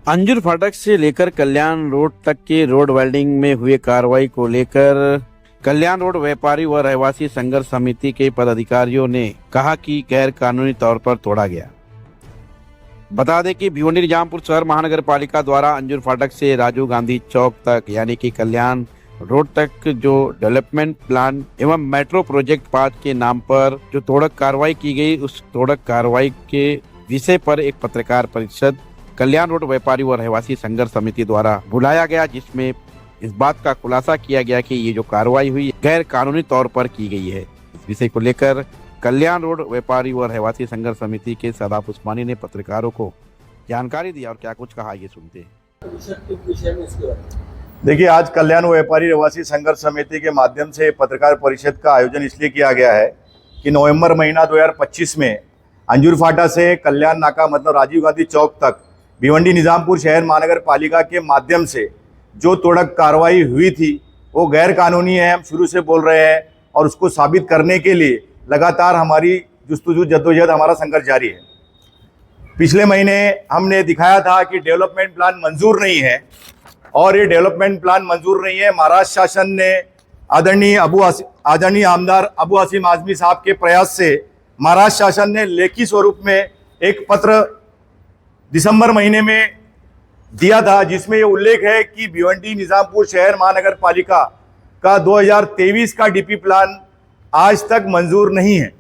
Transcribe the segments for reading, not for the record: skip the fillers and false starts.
अंजूर फाटक से लेकर कल्याण रोड तक के रोड वेल्डिंग में हुए कार्रवाई को लेकर कल्याण रोड व्यापारी व रहवासी संघर्ष समिति के पदाधिकारियों ने कहा कि गैर कानूनी तौर पर तोड़ा गया। बता दें कि भिवंडी निजामपुर शहर महानगर पालिका द्वारा अंजूर फाटक से राजीव गांधी चौक तक यानी कि कल्याण रोड तक जो डेवलपमेंट प्लान एवं मेट्रो प्रोजेक्ट 5 के नाम पर जो तोड़क कार्रवाई की गई, उस तोड़क कार्रवाई के विषय पर एक पत्रकार परिषद कल्याण रोड व्यापारी व रहवासी संघर्ष समिति द्वारा बुलाया गया, जिसमें इस बात का खुलासा किया गया कि ये जो कार्रवाई हुई गैर कानूनी तौर पर की गई है। इस विषय को लेकर कल्याण रोड व्यापारी व रहवासी संघर्ष समिति के सदाफ उस्मानी ने पत्रकारों को जानकारी दी और क्या कुछ कहा, ये सुनते हैं। देखिए, आज कल्याण व्यापारी रहवासी संघर्ष समिति के माध्यम से पत्रकार परिषद का आयोजन इसलिए किया गया है कि नवंबर महीना 2025 में अंजूर फाटा से कल्याण नाका मतलब राजीव गांधी चौक तक भिवंडी निजामपुर शहर महानगर पालिका के माध्यम से जो तोड़क कार्रवाई हुई थी वो गैर कानूनी है। हम शुरू से बोल रहे हैं और उसको साबित करने के लिए लगातार हमारी जुस्तजू जद्दोजहद हमारा संघर्ष जारी है। पिछले महीने हमने दिखाया था कि डेवलपमेंट प्लान मंजूर नहीं है और ये डेवलपमेंट प्लान मंजूर नहीं है। महाराष्ट्र शासन ने आदरणीय आमदार अबू हसीम आजमी साहब के प्रयास से महाराष्ट्र शासन ने लेखी स्वरूप में एक पत्र दिसंबर महीने में दिया था, जिसमें ये उल्लेख है कि भिवंडी निजामपुर शहर महानगर पालिका का 2023 का डीपी प्लान आज तक मंजूर नहीं है।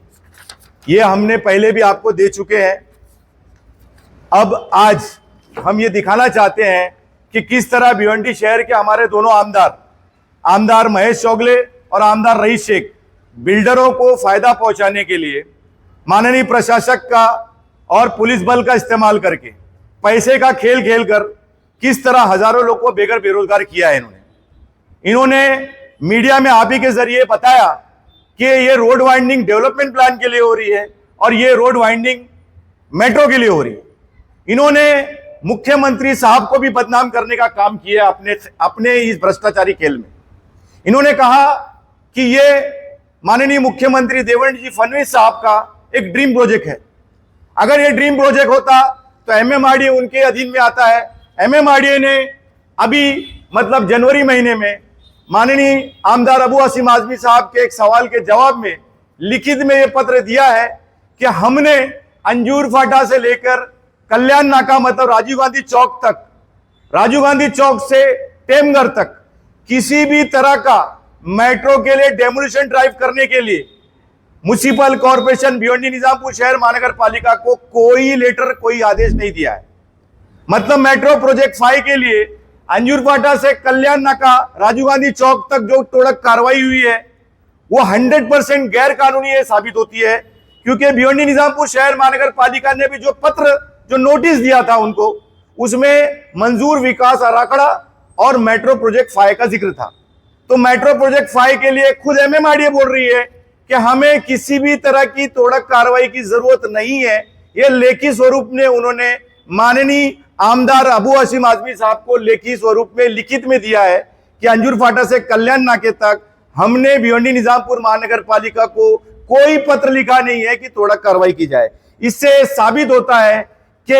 ये हमने पहले भी आपको दे चुके हैं। अब आज हम ये दिखाना चाहते हैं कि किस तरह भिवंडी शहर के हमारे दोनों आमदार महेश चौगले और आमदार रईस शेख बिल्डरों को फायदा पहुंचाने के लिए माननीय प्रशासक का और पुलिस बल का इस्तेमाल करके पैसे का खेल खेलकर किस तरह हजारों लोगों को बेरोजगार किया है। इन्होंने मीडिया में आप ही के जरिए बताया कि ये रोड वाइंडिंग डेवलपमेंट प्लान के लिए हो रही है और ये रोड वाइंडिंग मेट्रो के लिए हो रही है। इन्होंने मुख्यमंत्री साहब को भी बदनाम करने का काम किया अपने इस भ्रष्टाचारी खेल में। इन्होंने कहा कि ये माननीय मुख्यमंत्री देवेंद्र जी फडणवीस साहब का एक ड्रीम प्रोजेक्ट है। अगर ये ड्रीम प्रोजेक्ट होता तो एमएमआरडीए उनके अधीन में आता है। एमएमआरडीए ने अभी मतलब जनवरी महीने में माननीय आमदार अबू हसीम आजमी साहब के एक सवाल के जवाब में लिखित में ये पत्र दिया है कि हमने अंजूर फाटा से लेकर कल्याण नाका मतलब राजीव गांधी चौक तक, राजीव गांधी चौक से टेमघर तक किसी भी तरह का मेट्रो के लिए डेमोलिशन ड्राइव करने के लिए म्युनिसिपल कॉर्पोरेशन भिवंडी निजामपुर शहर महानगर पालिका को कोई लेटर, कोई आदेश नहीं दिया है। मतलब मेट्रो प्रोजेक्ट 5 के लिए अंजूर फाटा से कल्याण नाका राजीव गांधी चौक तक जो तोड़क कार्रवाई हुई है वो 100% गैर कानूनी साबित होती है, क्योंकि भिवंडी निजामपुर शहर महानगर पालिका ने भी जो नोटिस दिया था उनको, उसमें मंजूर विकास आराखड़ा और मेट्रो प्रोजेक्ट 5 का जिक्र था। तो मेट्रो प्रोजेक्ट 5 के लिए खुद एमएमआरडीए बोल रही है कि हमें किसी भी तरह की तोड़क कार्रवाई की जरूरत नहीं है। ये लेखी स्वरूप में उन्होंने माननीय आमदार अबू हसीम आजमी साहब को लेखी स्वरूप में लिखित में दिया है कि अंजूर फाटा से कल्याण नाके तक हमने भिवंडी निजामपुर महानगर पालिका को कोई पत्र लिखा नहीं है कि तोड़क कार्रवाई की जाए। इससे साबित होता है कि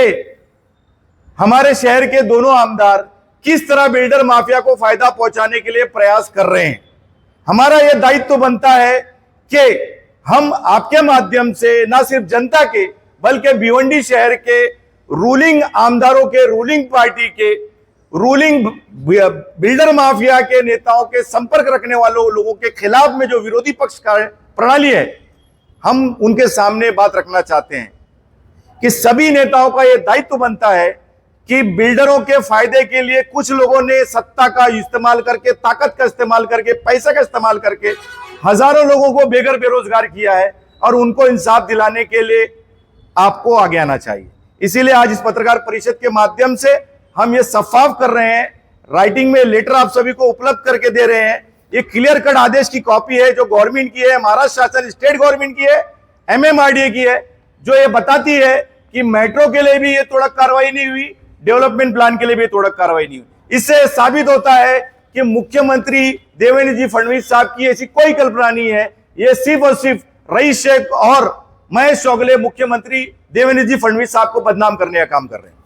हमारे शहर के दोनों आमदार किस तरह बिल्डर माफिया को फायदा पहुंचाने के लिए प्रयास कर रहे हैं। हमारा यह दायित्व तो बनता है कि हम आपके माध्यम से न सिर्फ जनता के बल्कि भिवंडी शहर के रूलिंग आमदारों के, रूलिंग पार्टी के, रूलिंग बिल्डर माफिया के नेताओं के संपर्क रखने वालों लोगों के खिलाफ में जो विरोधी पक्ष का प्रणाली है, हम उनके सामने बात रखना चाहते हैं कि सभी नेताओं का यह दायित्व बनता है कि बिल्डरों के फायदे के लिए कुछ लोगों ने सत्ता का इस्तेमाल करके, ताकत का इस्तेमाल करके, पैसे का इस्तेमाल करके हजारों लोगों को बेरोजगार किया है और उनको इंसाफ दिलाने के लिए आपको आगे आना चाहिए। इसीलिए आज इस पत्रकार परिषद के माध्यम से हम ये साफ कर रहे हैं, राइटिंग में लेटर आप सभी को उपलब्ध करके दे रहे हैं। ये क्लियर कट आदेश की कॉपी है जो गवर्नमेंट की है, महाराष्ट्र शासन स्टेट गवर्नमेंट की है, एमएमआरडीए की है, जो ये बताती है कि मेट्रो के लिए भी ये तोड़क कार्रवाई नहीं हुई, डेवलपमेंट प्लान के लिए भी तोड़क कार्रवाई नहीं हुई। इससे साबित होता है कि मुख्यमंत्री देवेंद्र जी फडणवीस साहब की ऐसी कोई कल्पना नहीं है। ये सिर्फ और सिर्फ रईस शेख और महेश चौगले मुख्यमंत्री देवेंद्र जी फडणवीस साहब को बदनाम करने का काम कर रहे हैं।